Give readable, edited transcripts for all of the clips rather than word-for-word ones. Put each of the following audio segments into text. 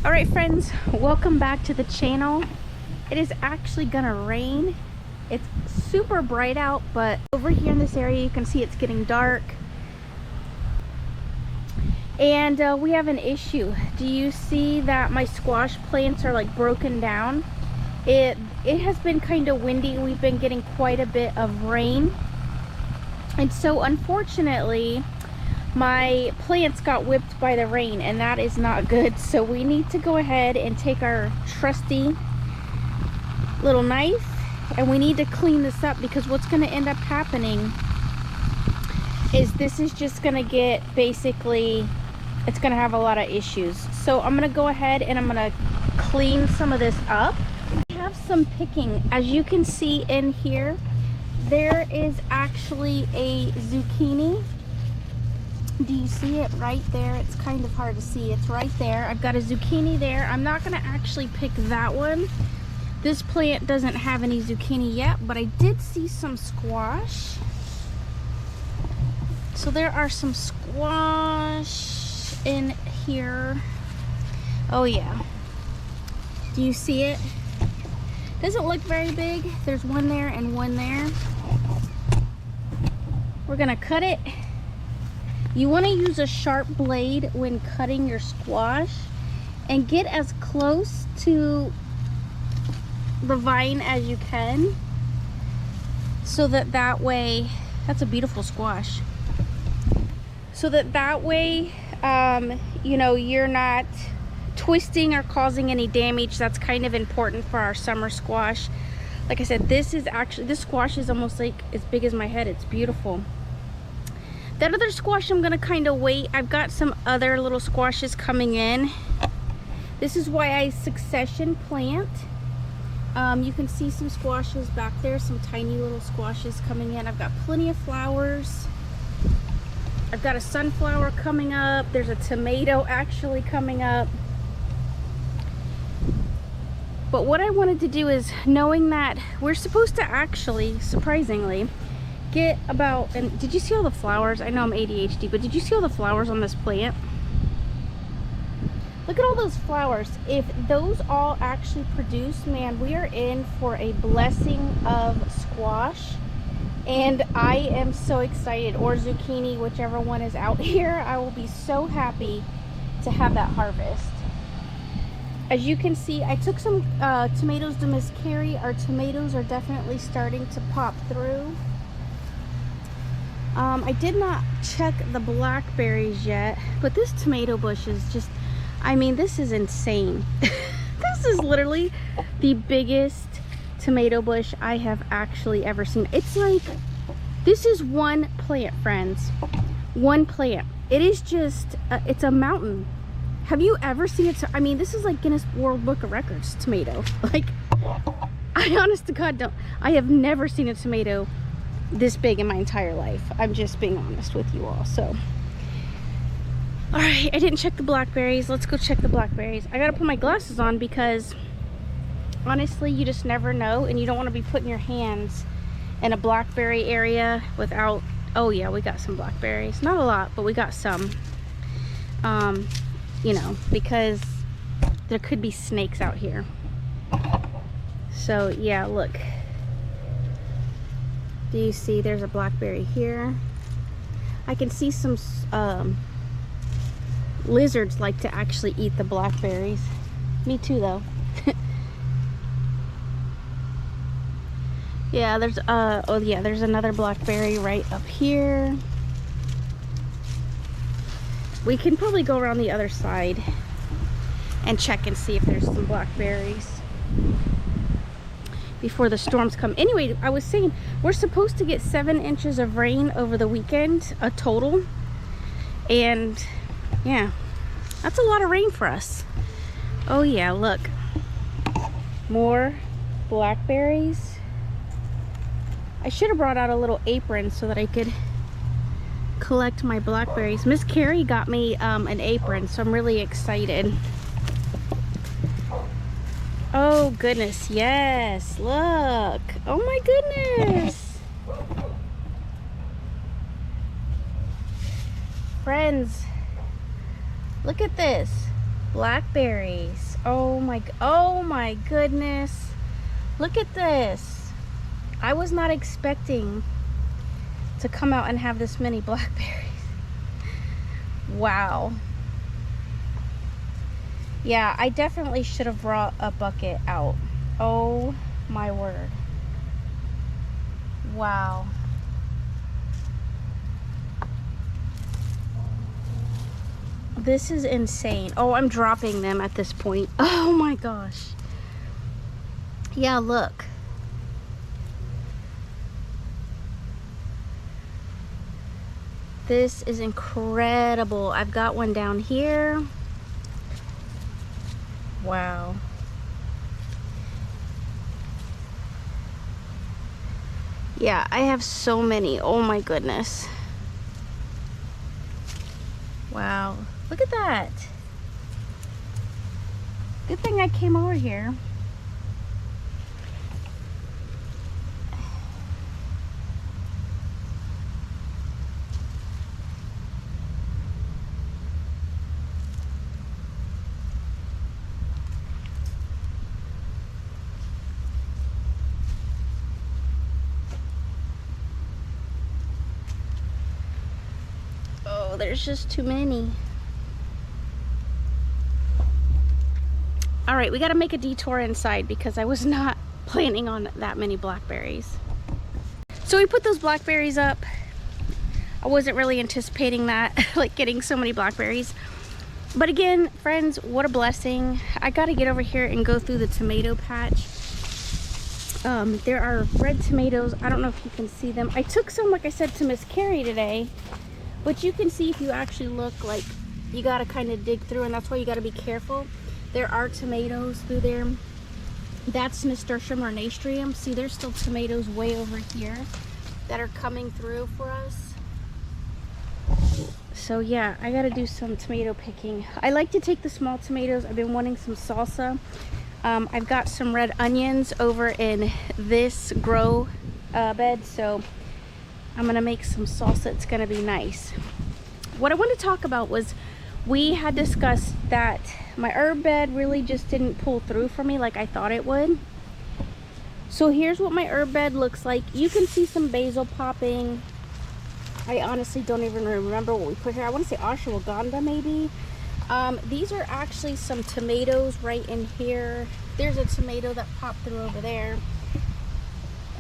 All right, friends, welcome back to the channel. It is actually gonna rain. It's super bright out, but over here in this area you can see it's getting dark, and we have an issue. Do you see that my squash plants are like broken down? It has been kind of windy. We've been getting quite a bit of rain, and so unfortunately my plants got whipped by the rain, and that is not good. So we need to go ahead and take our trusty little knife and we need to clean this up, because what's going to end up happening is this is just going to get, basically, it's going to have a lot of issues. So I'm going to go ahead and I'm going to clean some of this up. We have some picking. As you can see in here, there is actually a zucchini. Do you see it right there? It's kind of hard to see. It's right there. I've got a zucchini there. I'm not going to actually pick that one. This plant doesn't have any zucchini yet, but I did see some squash. So there are some squash in here. Oh yeah. Do you see it? Doesn't look very big. There's one there and one there. We're going to cut it. You want to use a sharp blade when cutting your squash and get as close to the vine as you can, so that way, that's a beautiful squash, so that way you know, you're not twisting or causing any damage. That's kind of important for our summer squash. Like I said, this squash is almost like as big as my head. It's beautiful. That other squash I'm gonna kind of wait. I've got some other little squashes coming in. This is why I succession plant. You can see some squashes back there, some tiny little squashes coming in. I've got plenty of flowers. I've got a sunflower coming up. There's a tomato actually coming up. But what I wanted to do is, knowing that we're supposed to actually, surprisingly, get about, and did you see all the flowers? I know I'm ADHD, but did you see all the flowers on this plant? Look at all those flowers. If those all actually produce, man, we are in for a blessing of squash. And I am so excited, or zucchini, whichever one is out here. I will be so happy to have that harvest. As you can see, I took some tomatoes to Miss Carrie. Our tomatoes are definitely starting to pop through. I did not check the blackberries yet, but this tomato bush is just, I mean, this is insane. This is literally the biggest tomato bush I have actually ever seen. It's like, this is one plant, friends. One plant. It is just, it's a mountain. Have you ever seen it? I mean, this is like Guinness World Book of Records tomato. Like, I honest to God don't. I have never seen a tomato this big in my entire life. I'm just being honest with you all. So, all right, I didn't check the blackberries. Let's go check the blackberries. I gotta put my glasses on because honestly, you just never know, and you don't want to be putting your hands in a blackberry area without. Oh yeah, we got some blackberries. Not a lot, but we got some. You know, because there could be snakes out here. So yeah, look. Do you see there's a blackberry here? I can see some lizards like to actually eat the blackberries. Me too, though. Yeah, there's oh yeah, there's another blackberry right up here. We can probably go around the other side and check and see if there's some blackberries before the storms come. Anyway, I was saying, we're supposed to get 7 inches of rain over the weekend, a total. And yeah, that's a lot of rain for us. Oh yeah, look. More blackberries. I should have brought out a little apron so that I could collect my blackberries. Miss Carrie got me an apron, so I'm really excited. Oh goodness, yes, look. Oh my goodness. Friends, look at this. Blackberries. Oh my goodness. Look at this. I was not expecting to come out and have this many blackberries. Wow. Yeah, I definitely should have brought a bucket out. Oh my word. Wow. This is insane. Oh, I'm dropping them at this point. Oh my gosh. Yeah, look. This is incredible. I've got one down here. Wow. Yeah, I have so many. Oh my goodness. Wow. Look at that. Good thing I came over here. Oh, there's just too many. All right, we got to make a detour inside because I was not planning on that many blackberries. So we put those blackberries up. I wasn't really anticipating that, like getting so many blackberries. But again, friends, what a blessing. I got to get over here and go through the tomato patch. There are red tomatoes. I don't know if you can see them. I took some, like I said, to Miss Carrie today. But you can see if you actually look, like you got to kind of dig through, and that's why you got to be careful. There are tomatoes through there. That's nasturtium or nastrium. See, there's still tomatoes way over here that are coming through for us. So yeah, I gotta do some tomato picking. I like to take the small tomatoes. I've been wanting some salsa. I've got some red onions over in this grow bed, so I'm gonna make some salsa. It's gonna be nice. What I want to talk about was, we had discussed that my herb bed really just didn't pull through for me like I thought it would. So here's what my herb bed looks like. You can see some basil popping. I honestly don't even remember what we put here. I want to say ashwagandha maybe. These are actually some tomatoes right in here. There's a tomato that popped through over there.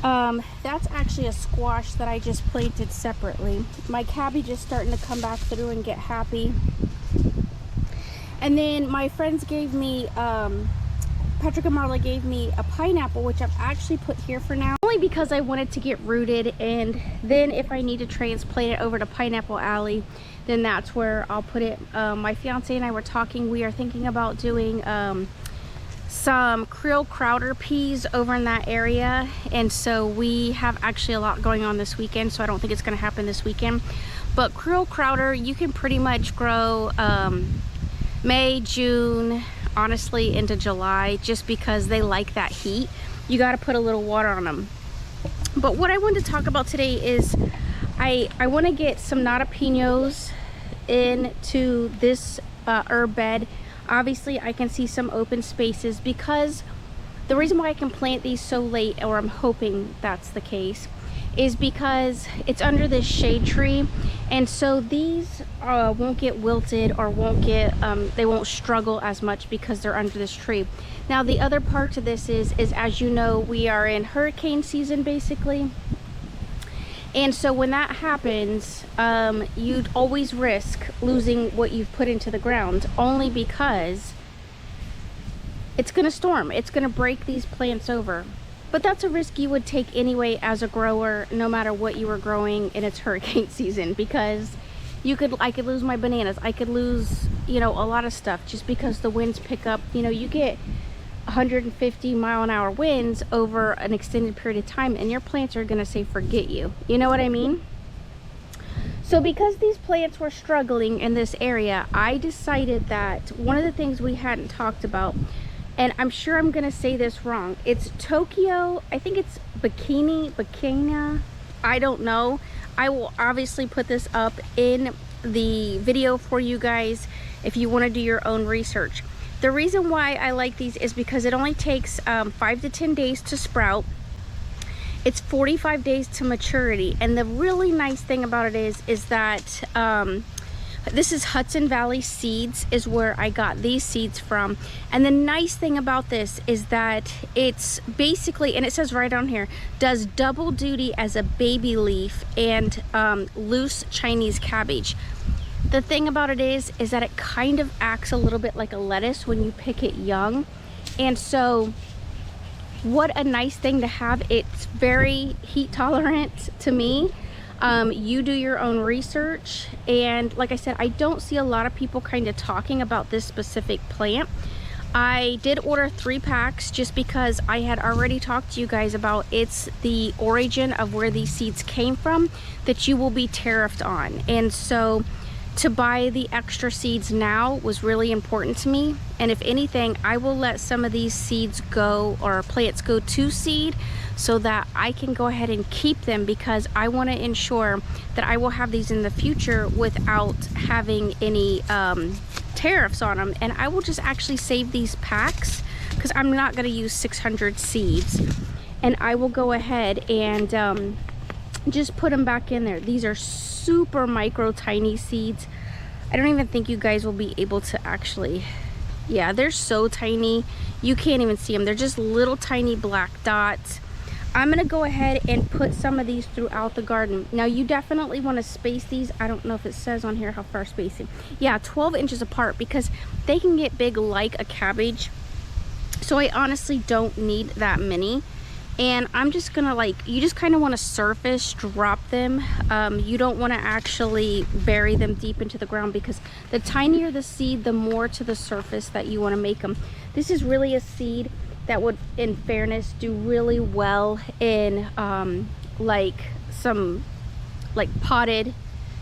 That's actually a squash that I just planted separately. My cabbage is starting to come back through and get happy. And then my friends gave me, Patrick and Marla gave me a pineapple, which I've actually put here for now, only because I wanted to get rooted, and then if I need to transplant it over to Pineapple Alley, then that's where I'll put it. My fiance and I were talking, we are thinking about doing some Creole Crowder peas over in that area, and so we have actually a lot going on this weekend, so I don't think it's going to happen this weekend. But Creole Crowder, you can pretty much grow May, June, honestly into July, just because they like that heat. You got to put a little water on them. But what I wanted to talk about today is I want to get some nata pinos into this herb bed. Obviously I can see some open spaces, because the reason why I can plant these so late, or I'm hoping that's the case, is because it's under this shade tree, and so these won't get wilted, or won't get they won't struggle as much because they're under this tree. Now the other part to this is as you know, we are in hurricane season basically, and so when that happens, you'd always risk losing what you've put into the ground, only because it's gonna storm, it's gonna break these plants over. But that's a risk you would take anyway as a grower, no matter what you were growing in its hurricane season, because I could lose my bananas, I could lose, you know, a lot of stuff just because the winds pick up. You know, you get 150-mile-an-hour winds over an extended period of time, and your plants are gonna say forget you. You know what I mean? So because these plants were struggling in this area, I decided that one of the things we hadn't talked about, and I'm sure I'm gonna say this wrong, it's Tokyo, I think it's Bekana, I don't know. I will obviously put this up in the video for you guys. if you want to do your own research. The reason why I like these is because it only takes 5 to 10 days to sprout. It's 45 days to maturity, and the really nice thing about it is that this is Hudson Valley Seeds is where I got these seeds from. And the nice thing about this is that it's basically, and it says right on here, does double duty as a baby leaf and loose Chinese cabbage. The thing about it is that it kind of acts a little bit like a lettuce when you pick it young. And so what a nice thing to have. It's very heat tolerant to me. You do your own research, and like I said, I don't see a lot of people kind of talking about this specific plant. I did order 3 packs just because I had already talked to you guys about it's the origin of where these seeds came from that you will be tariffed on. And so to buy the extra seeds now was really important to me. And if anything, I will let some of these seeds go, or plants go to seed, so that I can go ahead and keep them, because I want to ensure that I will have these in the future without having any tariffs on them. And I will just actually save these packs because I'm not going to use 600 seeds, and I will go ahead and just put them back in there. These are super micro tiny seeds. I don't even think you guys will be able to actually, yeah, they're so tiny you can't even see them. They're just little tiny black dots. I'm gonna go ahead and put some of these throughout the garden. Now you definitely want to space these. I don't know if it says on here how far spacing. Yeah, 12 inches apart, because they can get big like a cabbage. So I honestly don't need that many. And I'm just gonna, like, you just kind of want to surface drop them. You don't want to actually bury them deep into the ground, because the tinier the seed, the more to the surface that you want to make them. This is really a seed that would, in fairness, do really well in like some potted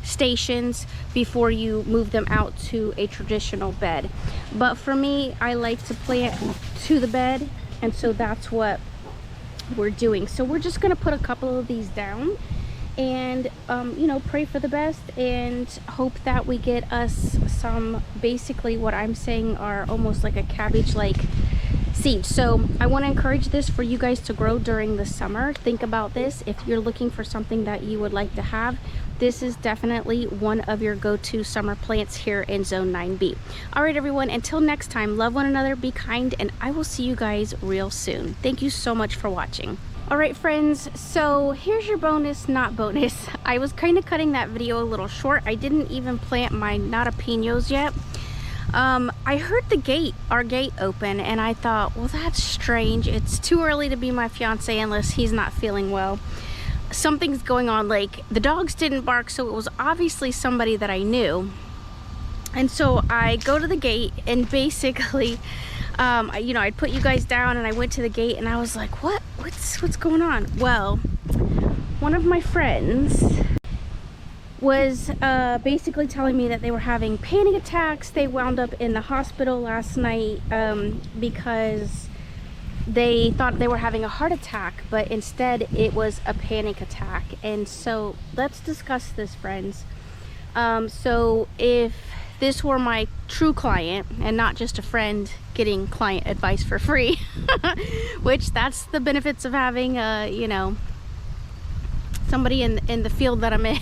stations before you move them out to a traditional bed. But for me, I like to plant to the bed, and so that's what we're doing. So we're just gonna put a couple of these down and you know, pray for the best and hope that we get us some, basically what I'm saying are almost like a cabbage like seed. So I want to encourage this for you guys to grow during the summer. Think about this. If you're looking for something that you would like to have, this is definitely one of your go-to summer plants here in Zone 9B. All right, everyone, until next time, love one another, be kind, and I will see you guys real soon. Thank you so much for watching. All right, friends, so here's your bonus, not bonus. I was kind of cutting that video a little short. I didn't even plant my natapinos yet. I heard our gate open, and I thought, well, that's strange. It's too early to be my fiance unless he's not feeling well. Something's going on. Like, the dogs didn't bark, so it was obviously somebody that I knew. And so I go to the gate, and basically, you know, I put you guys down, and I went to the gate, and I was like, what's going on? Well, one of my friends was basically telling me that they were having panic attacks. They wound up in the hospital last night because they thought they were having a heart attack, but instead it was a panic attack. And so let's discuss this, friends. So if this were my true client and not just a friend getting client advice for free, which that's the benefits of having you know, somebody in the field that I'm in.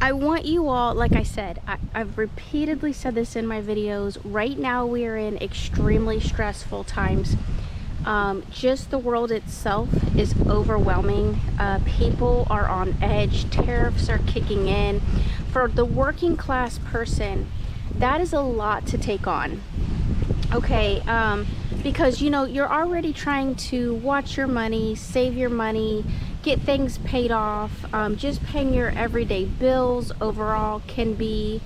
I want you all, like I said, I've repeatedly said this in my videos, right now we are in extremely stressful times. Just the world itself is overwhelming. People are on edge. Tariffs are kicking in. For the working class person, that is a lot to take on. Okay, because, you know, you're already trying to watch your money, save your money, get things paid off. Just paying your everyday bills overall can be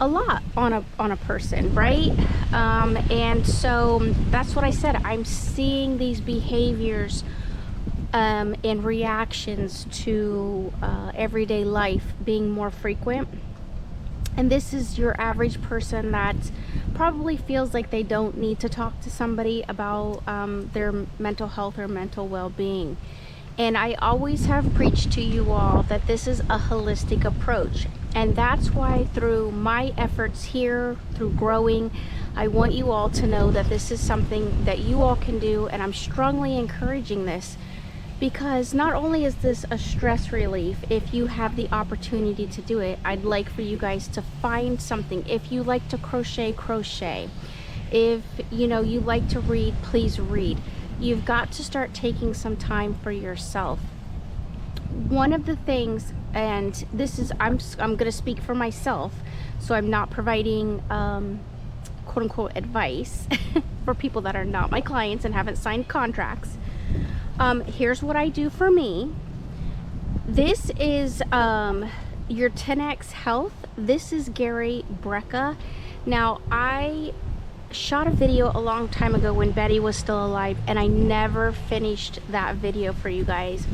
a lot on a person, right? And so that's what I said. I'm seeing these behaviors and reactions to everyday life being more frequent. And this is your average person that probably feels like they don't need to talk to somebody about their mental health or mental well-being. And I always have preached to you all that this is a holistic approach. And that's why through my efforts here, through growing, I want you all to know that this is something that you all can do, and I'm strongly encouraging this, because not only is this a stress relief, if you have the opportunity to do it, I'd like for you guys to find something. If you like to crochet, crochet. If you know you like to read, please read. You've got to start taking some time for yourself. One of the things, and this is, I'm going to speak for myself, so I'm not providing quote unquote advice for people that are not my clients and haven't signed contracts. Here's what I do for me. This is your 10X Health. This is Gary Brecka. Now, I shot a video a long time ago when Betty was still alive, and I never finished that video for you guys.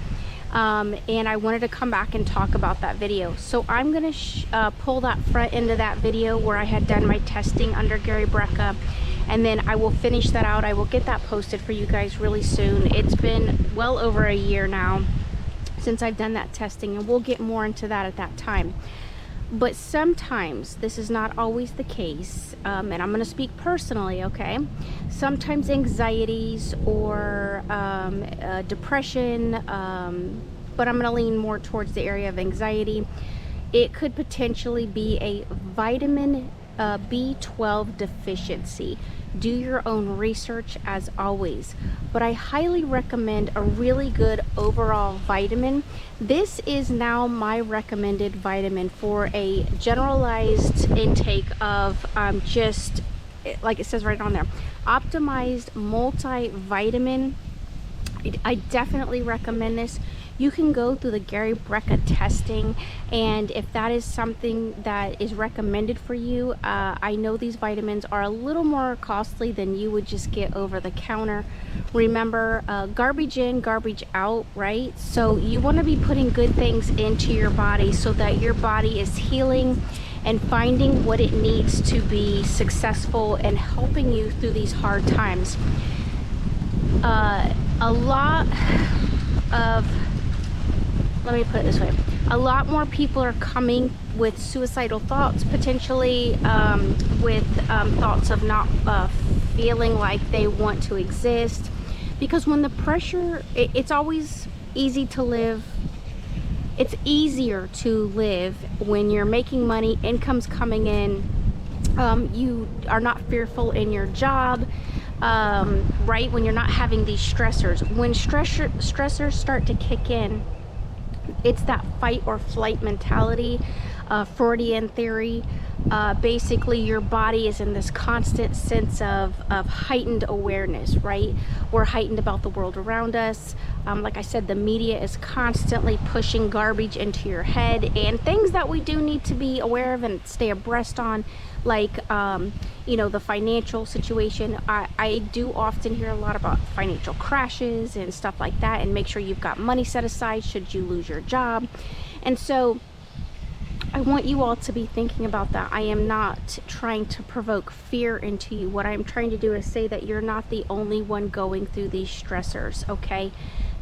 And I wanted to come back and talk about that video. So I'm going to pull that front end of that video where I had done my testing under Gary Brecka, and then I will finish that out. I will get that posted for you guys really soon. It's been well over a year now since I've done that testing, and we'll get more into that at that time. But sometimes, this is not always the case, and I'm going to speak personally, okay? Sometimes anxieties or depression, but I'm going to lean more towards the area of anxiety. It could potentially be a vitamin B12 deficiency. Do your own research as always, but I highly recommend a really good overall vitamin. This is now my recommended vitamin for a generalized intake of just like it says right on there, optimized multivitamin. I definitely recommend this. You can go through the Gary Brecka testing, and if that is something that is recommended for you, I know these vitamins are a little more costly than you would just get over the counter. Remember, garbage in, garbage out, right? So you want to be putting good things into your body so that your body is healing and finding what it needs to be successful and helping you through these hard times. A lot of, let me put it this way, a lot more people are coming with suicidal thoughts, potentially with thoughts of not feeling like they want to exist, because when the pressure, it's always easy to live. It's easier to live when you're making money, income's coming in, you are not fearful in your job, right? When you're not having these stressors. When stressors start to kick in, it's that fight or flight mentality, Freudian theory. Basically, your body is in this constant sense of heightened awareness, right? We're heightened about the world around us. Like I said, the media is constantly pushing garbage into your head, and things that we do need to be aware of and stay abreast on, like you know, the financial situation. I do often hear a lot about financial crashes and stuff like that, and make sure you've got money set aside should you lose your job. And so I want you all to be thinking about that. I am not trying to provoke fear into you. What I'm trying to do is say that you're not the only one going through these stressors, okay?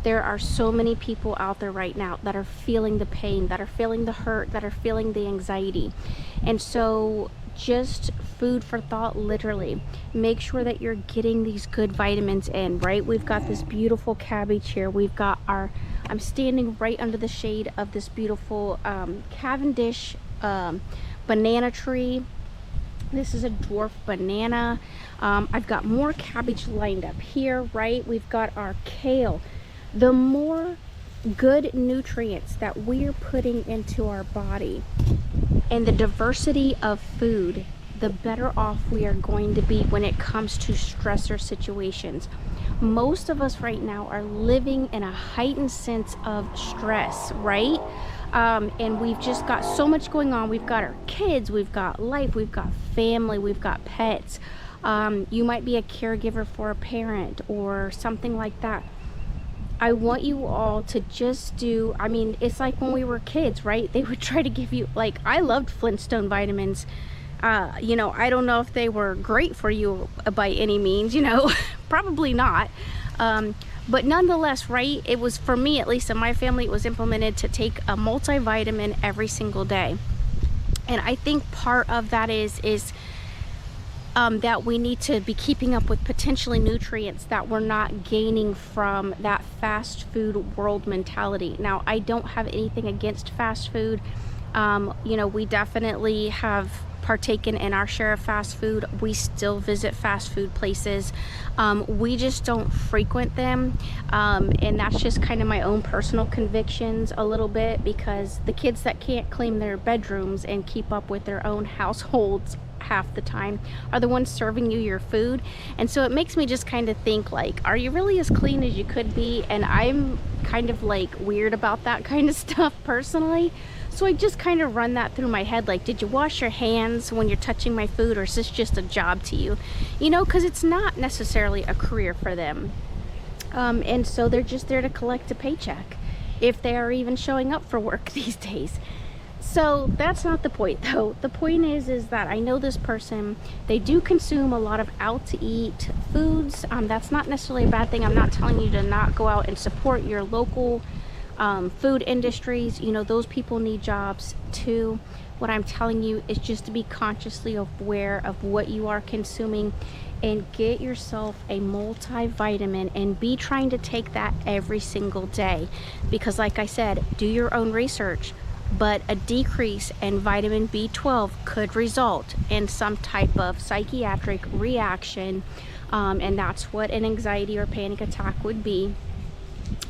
There are so many people out there right now that are feeling the pain, that are feeling the hurt, that are feeling the anxiety. And so just food for thought, literally. Make sure that you're getting these good vitamins in, right? We've got this beautiful cabbage here. We've got our, I'm standing right under the shade of this beautiful Cavendish banana tree. This is a dwarf banana. I've got more cabbage lined up here, right? We've got our kale. The more good nutrients that we're putting into our body and the diversity of food, the better off we are going to be when it comes to stressor situations. Most of us right now are living in a heightened sense of stress, right? And we've just got so much going on. We've got our kids, we've got life, we've got family, we've got pets. You might be a caregiver for a parent or something like that. I want you all to just do, I mean, it's like when we were kids, right? They would try to give you, like, I loved Flintstone vitamins. You know, I don't know if they were great for you by any means, you know, probably not. But nonetheless, right, it was, for me, at least in my family, it was implemented to take a multivitamin every single day. And I think part of that is that we need to be keeping up with potentially nutrients that we're not gaining from that fast food world mentality. Now, I don't have anything against fast food. You know, we definitely have partaken in our share of fast food. We still visit fast food places. We just don't frequent them. And that's just kind of my own personal convictions a little bit, because the kids that can't clean their bedrooms and keep up with their own households half the time are the ones serving you your food. And so it makes me just kind of think, like, are you really as clean as you could be? And I'm kind of like weird about that kind of stuff personally. So I just kind of run that through my head, like, did you wash your hands when you're touching my food, or is this just a job to you? You know, because it's not necessarily a career for them. And so they're just there to collect a paycheck, if they are even showing up for work these days. So that's not the point, though. The point is that I know this person, they do consume a lot of out to eat foods. That's not necessarily a bad thing. I'm not telling you to not go out and support your local food industries. You know, those people need jobs too. What I'm telling you is just to be consciously aware of what you are consuming, and get yourself a multivitamin and be trying to take that every single day. Because like I said, do your own research, but a decrease in vitamin B12 could result in some type of psychiatric reaction, and that's what an anxiety or panic attack would be,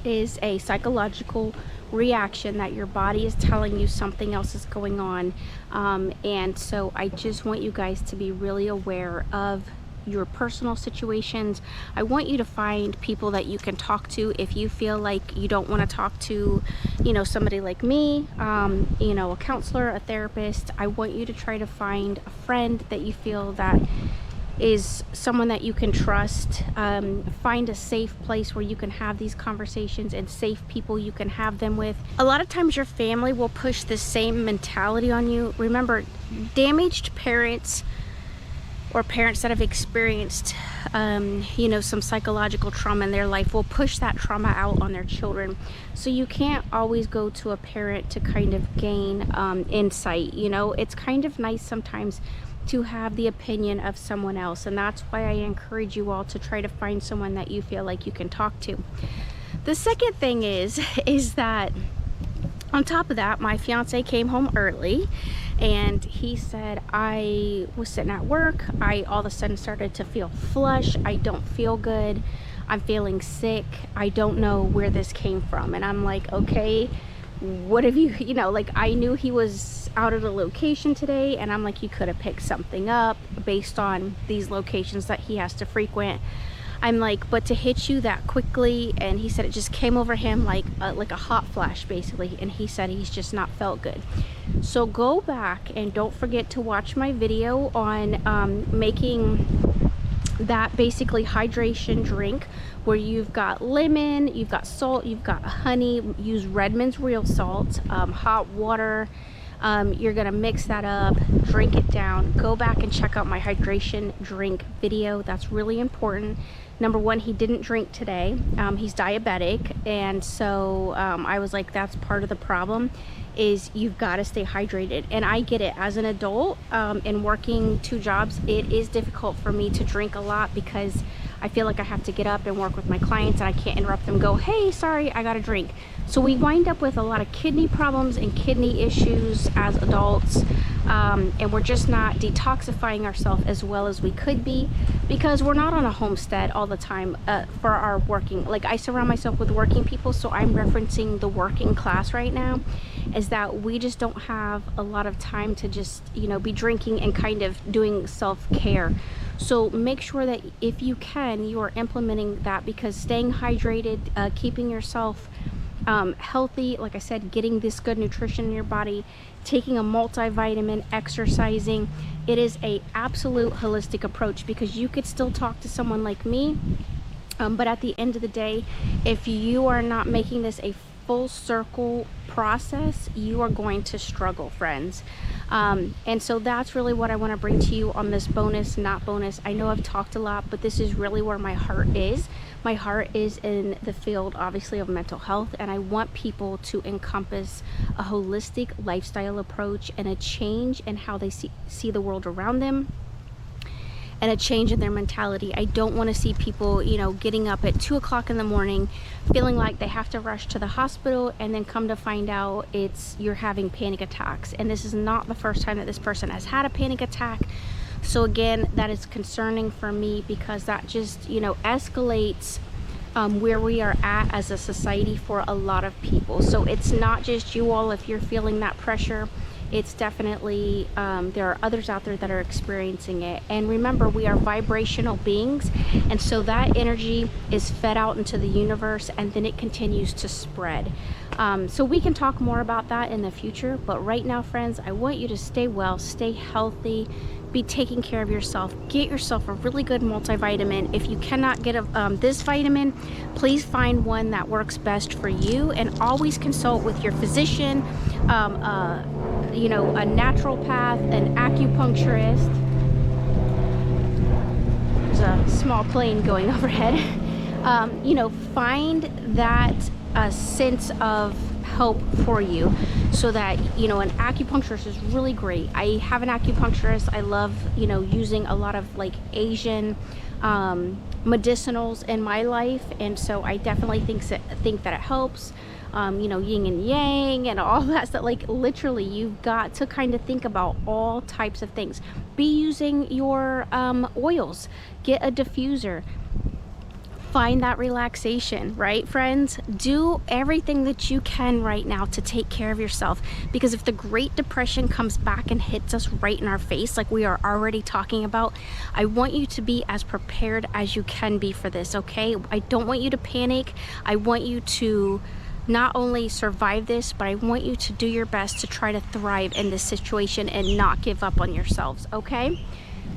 is a psychological reaction that your body is telling you something else is going on. And so I just want you guys to be really aware of your personal situations. I want you to find people that you can talk to if you feel like you don't want to talk to, you know, somebody like me, you know, a counselor, a therapist. I want you to try to find a friend that you feel that is someone that you can trust. Find a safe place where you can have these conversations, and safe people you can have them with. A lot of times your family will push the same mentality on you. Remember, damaged parents, or parents that have experienced you know, some psychological trauma in their life, will push that trauma out on their children. So you can't always go to a parent to kind of gain insight. You know, it's kind of nice sometimes to have the opinion of someone else, and that's why I encourage you all to try to find someone that you feel like you can talk to. The second thing is that on top of that, my fiance came home early, and he said, I was sitting at work, I all of a sudden started to feel flush, I don't feel good, I'm feeling sick, I don't know where this came from. And I'm like, okay, what have you, you know, like, I knew he was out at a location today, and I'm like, you could have picked something up based on these locations that he has to frequent. I'm like, but to hit you that quickly, and he said it just came over him like a hot flash basically, and he said he's just not felt good. So go back and don't forget to watch my video on making that basically hydration drink, where you've got lemon, you've got salt, you've got honey. Use Redmond's real salt, hot water. You're gonna mix that up, drink it down. Go back and check out my hydration drink video. That's really important. Number one, he didn't drink today. He's diabetic, and so I was like, that's part of the problem, is you've got to stay hydrated. And I get it. As an adult and working 2 jobs, it is difficult for me to drink a lot, because I feel like I have to get up and work with my clients, and I can't interrupt them and go, hey, sorry, I got a drink. So we wind up with a lot of kidney problems and kidney issues as adults, and we're just not detoxifying ourselves as well as we could be, because we're not on a homestead all the time for our working. Like, I surround myself with working people, so I'm referencing the working class right now, is that we just don't have a lot of time to just, you know, be drinking and kind of doing self-care. So make sure that if you can, you are implementing that, because staying hydrated, keeping yourself healthy, like I said, getting this good nutrition in your body, taking a multivitamin, exercising, it is a absolute holistic approach, because you could still talk to someone like me, but at the end of the day, if you are not making this a full circle process, you are going to struggle, friends. And so that's really what I want to bring to you on this bonus, not bonus. I know I've talked a lot, but this is really where my heart is. My heart is in the field, obviously, of mental health, and I want people to encompass a holistic lifestyle approach and a change in how they see the world around them, and a change in their mentality. I don't want to see people, you know, getting up at 2 o'clock in the morning feeling like they have to rush to the hospital, and then come to find out you're having panic attacks. And this is not the first time that this person has had a panic attack. So again, that is concerning for me, because that just, you know, escalates where we are at as a society for a lot of people. So it's not just you all if you're feeling that pressure. It's definitely, there are others out there that are experiencing it. And remember, we are vibrational beings, and so that energy is fed out into the universe, and then it continues to spread. So we can talk more about that in the future, but right now, friends, I want you to stay well, stay healthy, be taking care of yourself. Get yourself a really good multivitamin. If you cannot get this vitamin, please find one that works best for you, and always consult with your physician, you know, a naturopath, an acupuncturist. There's a small plane going overhead. You know, find that sense of help for you, so that, you know, an acupuncturist is really great. I have an acupuncturist. I love, you know, using a lot of like Asian medicinals in my life, and so I definitely think that it helps. You know, yin and yang and all that stuff. Like, literally, you've got to kind of think about all types of things. Be using your oils. Get a diffuser. Find that relaxation, right, friends? Do everything that you can right now to take care of yourself, because if the Great Depression comes back and hits us right in our face, like we are already talking about, I want you to be as prepared as you can be for this, okay? I don't want you to panic. I want you to not only survive this, but I want you to do your best to try to thrive in this situation and not give up on yourselves, okay?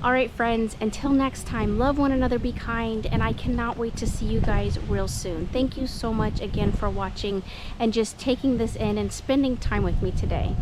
All right, friends, until next time, love one another, be kind, and I cannot wait to see you guys real soon. Thank you so much again for watching and just taking this in and spending time with me today.